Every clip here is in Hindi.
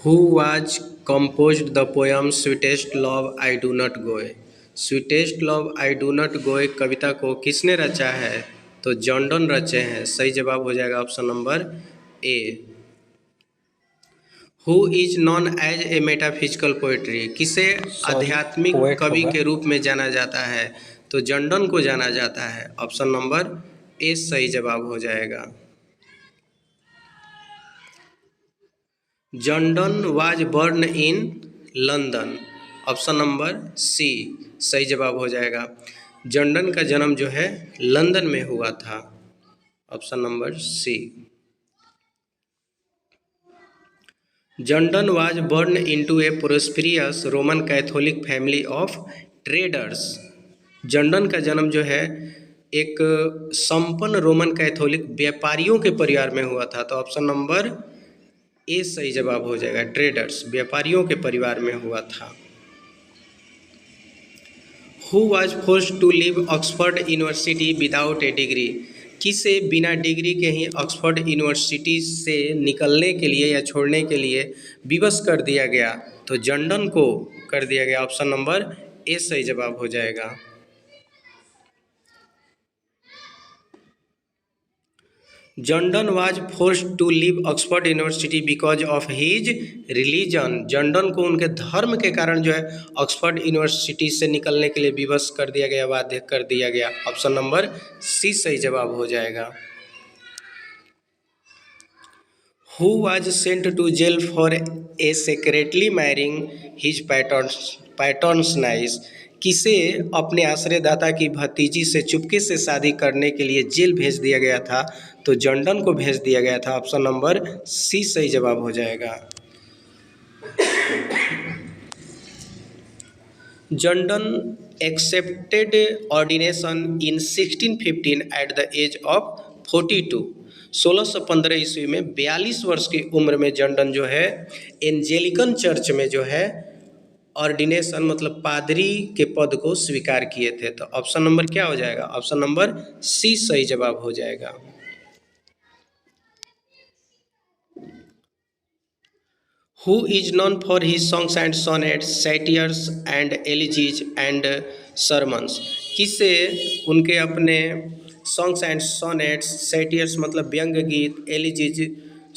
Who was composed the poem sweetest love I do not go. Sweetest love I do not go कविता को किसने रचा है? तो जॉन रचे हैं। सही जवाब हो जाएगा option number A. Who is known as a metaphysical poetry, किसे सॉरी, आध्यात्मिक पोएट कवि होगा। के रूप में जाना जाता है? तो जॉन को जाना जाता है। ऑप्शन नंबर ए सही जवाब हो जाएगा। John was born in London. Option number C सही जवाब हो जाएगा। जॉन का जन्म जो है लंदन में हुआ था। Option number C. John was born into a prosperous Roman Catholic family of traders. John का जन्म जो है एक संपन्न रोमन कैथोलिक व्यापारियों के परिवार में हुआ था। तो ऑप्शन नंबर ए सही जवाब हो जाएगा। ट्रेडर्स व्यापारियों के परिवार में हुआ था। Who was forced to leave Oxford University without a degree, किसे बिना डिग्री के ही ऑक्सफोर्ड यूनिवर्सिटी से निकलने के लिए या छोड़ने के लिए विवश कर दिया गया? तो जॉन को कर दिया गया। ऑप्शन नंबर ए सही जवाब हो जाएगा। John was forced to leave Oxford University because of his religion. John को उनके धर्म के कारण जो है ऑक्सफोर्ड यूनिवर्सिटी से निकलने के लिए विवश कर दिया गया, बाध्य कर दिया गया। ऑप्शन नंबर सी सही जवाब हो जाएगा। Who was sent to jail for a secretly marrying his patron's niece, किसे अपने आश्रयदाता की भतीजी से चुपके से शादी करने के लिए जेल भेज दिया गया था? तो जॉन को भेज दिया गया था। ऑप्शन नंबर सी सही जवाब हो जाएगा। John accepted ordination in 1615 at the age of 42। 1615 ईस्वी में 42 वर्ष की उम्र में जॉन जो है एंजेलिकन चर्च में जो है ऑर्डिनेशन मतलब पादरी के पद को स्वीकार किए थे। तो ऑप्शन नंबर क्या हो जाएगा? ऑप्शन नंबर सी सही जवाब हो जाएगा। Who is known for his songs and sonnets satires and elegies and sermons, किसे उनके अपने सॉन्ग्स एंड सोनेट्स, सैटियर्स मतलब व्यंग गीत, एलिजीज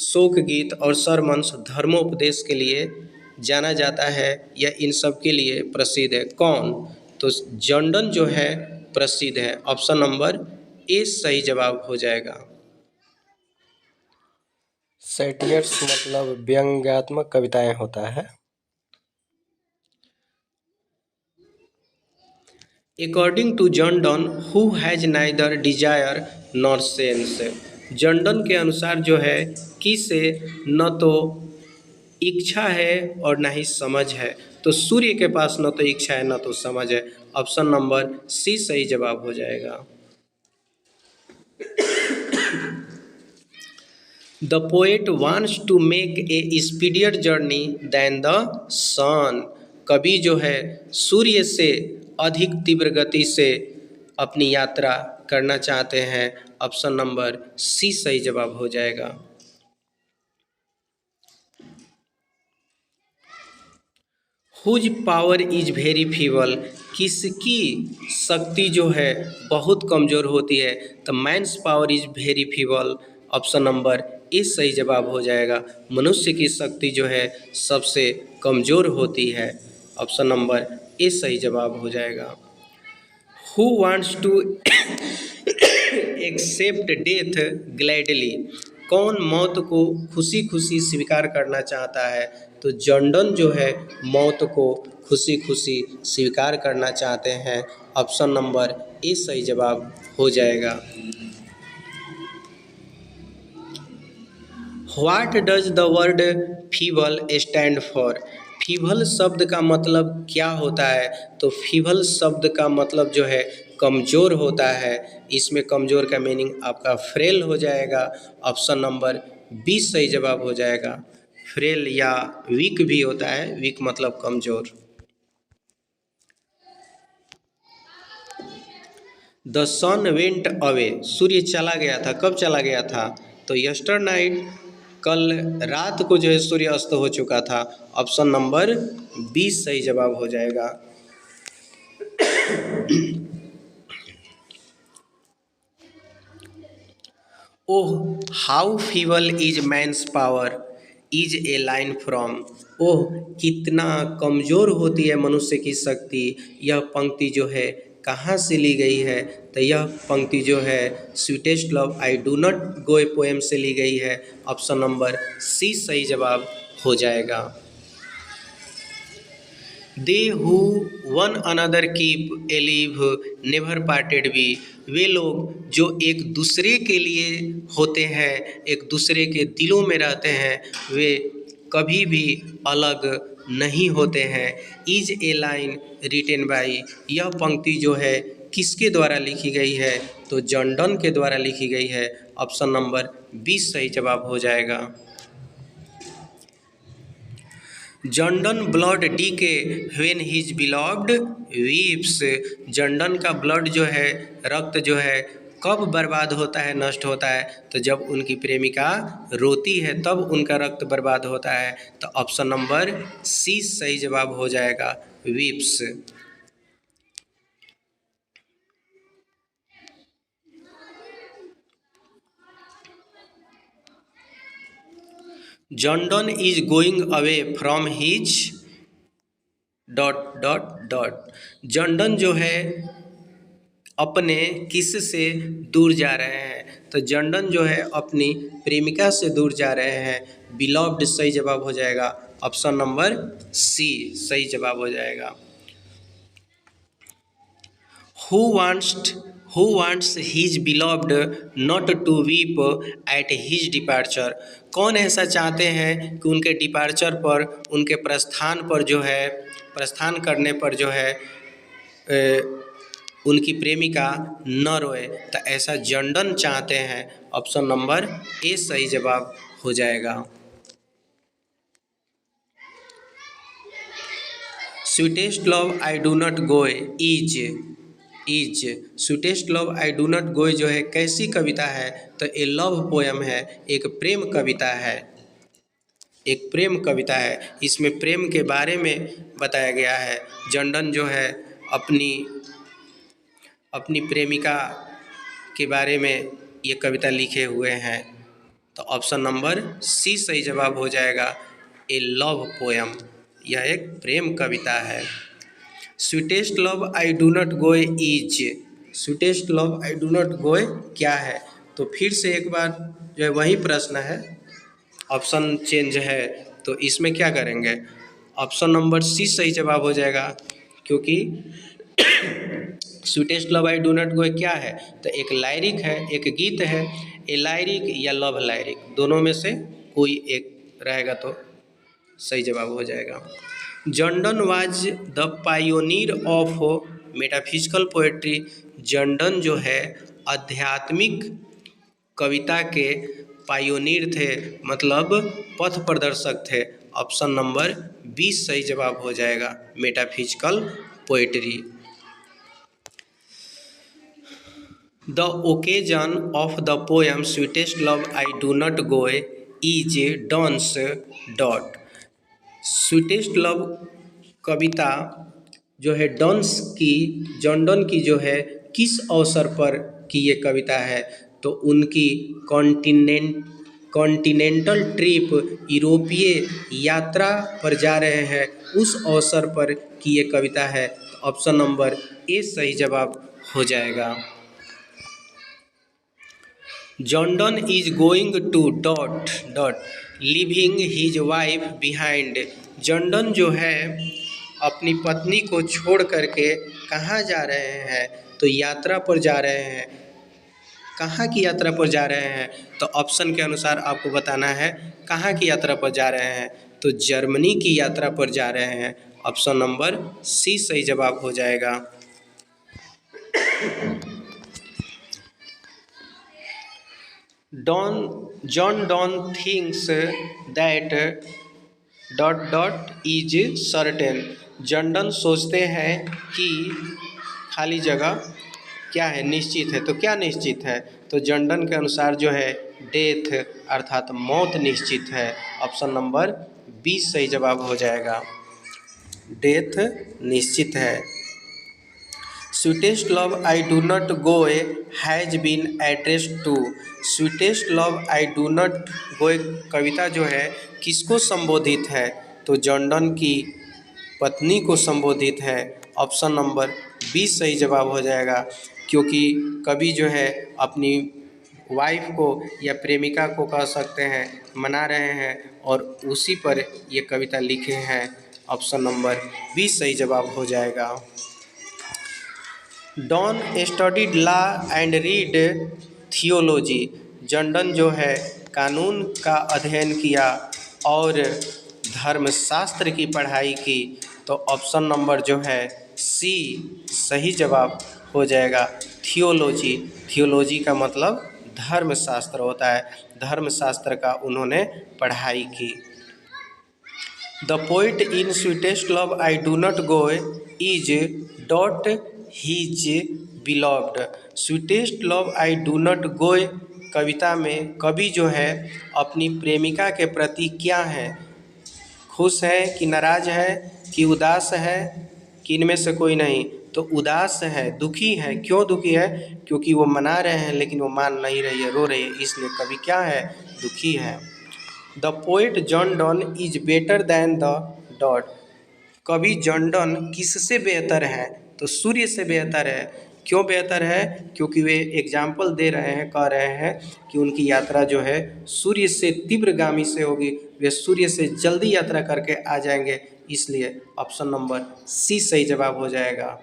शोक गीत और सरमन्स धर्मोपदेश के लिए जाना जाता है या इन सब के लिए प्रसिद्ध है? कौन? तो जॉन जो है प्रसिद्ध है। ऑप्शन नंबर ए सही जवाब हो जाएगा। सैटियर्स मतलब व्यंग्यात्मक कविताएं होता है। According to John who has neither desire nor sense, John के अनुसार जो है किसे न तो इच्छा है और ना ही समझ है? तो सूर्य के पास न तो इच्छा है न तो समझ है। ऑप्शन नंबर सी सही जवाब हो जाएगा। The poet wants to make a speedier journey than the sun, कवि जो है सूर्य से अधिक तीव्र गति से अपनी यात्रा करना चाहते हैं। ऑप्शन नंबर सी सही जवाब हो जाएगा। Whose power is very feeble, किसकी शक्ति जो है बहुत कमज़ोर होती है? तो man's power is very feeble. Option number A सही जवाब हो जाएगा। मनुष्य की शक्ति जो है सबसे कमज़ोर होती है। ऑप्शन नंबर ए सही जवाब हो जाएगा। Who wants to accept death gladly, कौन मौत को खुशी खुशी स्वीकार करना चाहता है? तो जॉन जो है मौत को खुशी खुशी स्वीकार करना चाहते हैं। ऑप्शन नंबर ए सही जवाब हो जाएगा। What does the word feeble stand for, feeble शब्द का मतलब क्या होता है? तो फीबल शब्द का मतलब जो है कमज़ोर होता है। इसमें कमज़ोर का मीनिंग आपका फ्रेल हो जाएगा। ऑप्शन नंबर बी सही जवाब हो जाएगा। फ्रेल या वीक भी होता है, वीक मतलब कमज़ोर। द सन वेंट अवे, सूर्य चला गया था। कब चला गया था? तो यस्टर नाइट, कल रात को जो है सूर्य अस्त हो चुका था। ऑप्शन नंबर 20 सही जवाब हो जाएगा। Oh how feeble is man's power is a line from. ओह कितना कमज़ोर होती है मनुष्य की शक्ति, यह पंक्ति जो है कहाँ से ली गई है। तो यह पंक्ति जो है sweetest love I do not go a poem से ली गई है। ऑप्शन नंबर सी सही जवाब हो जाएगा। They who one another keep alive never parted be. वे लोग जो एक दूसरे के लिए होते हैं, एक दूसरे के दिलों में रहते हैं, वे कभी भी अलग नहीं होते हैं। Is a line written by. यह पंक्ति जो है किसके द्वारा लिखी गई है। तो जॉन डन के द्वारा लिखी गई है। ऑप्शन नंबर 20 सही जवाब हो जाएगा। John Donne blood decay when his beloved weeps. John Donne का ब्लड जो है, रक्त जो है कब बर्बाद होता है, नष्ट होता है। तो जब उनकी प्रेमिका रोती है तब उनका रक्त बर्बाद होता है। तो ऑप्शन नंबर सी सही जवाब हो जाएगा, weeps. John done is going away from his dot dot dot. John Donne जो है अपने किस से दूर जा रहे हैं। तो जॉन डन जो है अपनी प्रेमिका से दूर जा रहे हैं। बिलव्ड सही जवाब हो जाएगा। ऑप्शन नंबर सी सही जवाब हो जाएगा। Who wants his beloved not to weep at his departure. कौन ऐसा चाहते हैं कि उनके डिपार्चर पर, उनके प्रस्थान पर जो है, प्रस्थान करने पर जो है उनकी प्रेमिका न रोए। तो ऐसा जॉन डन चाहते हैं। ऑप्शन नंबर ए सही जवाब हो जाएगा। Sweetest love I do not go is sweetest love I do not गो जो है कैसी कविता है। तो ए लव पोएम है, एक प्रेम कविता है, एक प्रेम कविता है। इसमें प्रेम के बारे में बताया गया है। जॉन डन जो है अपनी प्रेमिका के बारे में ये कविता लिखे हुए हैं। तो ऑप्शन नंबर सी सही जवाब हो जाएगा, ए लव पोएम। यह एक प्रेम कविता है। Sweetest love I do not go is. Sweetest love I do not गो क्या है। तो फिर से एक बार जो है वही प्रश्न है, ऑप्शन चेंज है। तो इसमें क्या करेंगे, ऑप्शन नंबर सी सही जवाब हो जाएगा, क्योंकि sweetest love I do not गो क्या है। तो एक लायरिक है, एक गीत है। ए लायरिक या लव लायरिक, दोनों में से कोई एक रहेगा तो सही जवाब हो जाएगा। John done was the pioneer of metaphysical poetry. John Donne जो है आध्यात्मिक कविता के पायोनियर थे, मतलब पथ प्रदर्शक थे। ऑप्शन नंबर 20 सही जवाब हो जाएगा, metaphysical poetry. The occasion of the poem sweetest love I do not go is Donne's dot. Sweetest love कविता जो है डॉन्स की, जॉन डन की जो है किस अवसर पर की ये कविता है। तो उनकी कॉन्टिनेंटल ट्रिप, यूरोपीय यात्रा पर जा रहे हैं, उस अवसर पर की ये कविता है। ऑप्शन नंबर ए सही जवाब हो जाएगा। John done is going to dot dot living his wife behind. John Donne जो है अपनी पत्नी को छोड़ करके कहाँ जा रहे हैं। तो यात्रा पर जा रहे हैं। कहाँ की यात्रा पर जा रहे हैं। तो ऑप्शन के अनुसार आपको बताना है कहाँ की यात्रा पर जा रहे हैं। तो जर्मनी की यात्रा पर जा रहे हैं। ऑप्शन नंबर सी सही जवाब हो जाएगा। John done thinks that dot dot is certain. John Donne सोचते हैं कि खाली जगह क्या है, निश्चित है। तो क्या निश्चित है। तो जॉन डन के अनुसार जो है डेथ अर्थात मौत निश्चित है। ऑप्शन नंबर 20 सही जवाब हो जाएगा। डेथ निश्चित है। Sweetest love I do not go has been addressed to. Sweetest love I do not go कविता जो है किसको संबोधित है? तो जॉन डन की पत्नी को संबोधित है। ऑप्शन नंबर 20 सही जवाब हो जाएगा, क्योंकि कवि जो है अपनी वाइफ को या प्रेमिका को कह सकते हैं मना रहे हैं और उसी पर ये कविता लिखे हैं। ऑप्शन नंबर 20 सही जवाब हो जाएगा। Donne studied law and read theology. John Donne जो है कानून का अध्ययन किया और धर्मशास्त्र की पढ़ाई की। तो ऑप्शन नंबर जो है सी सही जवाब हो जाएगा। थियोलॉजी, थियोलॉजी का मतलब धर्मशास्त्र होता है। धर्मशास्त्र का उन्होंने पढ़ाई की। The poet in sweetest love I do not go is dot his beloved. Sweetest love I do not go कविता में कवि जो है अपनी प्रेमिका के प्रति क्या है? खुश है कि नाराज है कि उदास है कि इनमें से कोई नहीं? तो उदास है, दुखी है। क्यों दुखी है? क्योंकि वो मना रहे हैं लेकिन वो मान नहीं रही है, रो रही है, इसलिए कवि क्या है? दुखी है। The poet John Donne is better than the dot. कवि जॉन डन किससे बेहतर है? तो सूर्य से बेहतर है। क्यों बेहतर है? क्योंकि वे एग्जाम्पल दे रहे हैं, कह रहे हैं कि उनकी यात्रा जो है सूर्य से तीव्रगामी से होगी, वे सूर्य से जल्दी यात्रा करके आ जाएंगे, इसलिए ऑप्शन नंबर सी सही जवाब हो जाएगा।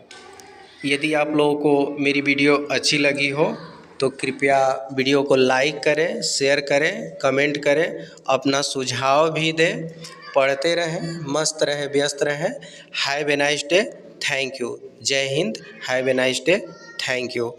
यदि आप लोगों को मेरी वीडियो अच्छी लगी हो तो कृपया वीडियो को लाइक करें, शेयर करें, कमेंट करें, अपना सुझाव भी दें। पढ़ते रहें, मस्त रहें, व्यस्त रहें। Have a nice day. Thank you. जय हिंद। Have a nice day. Thank you.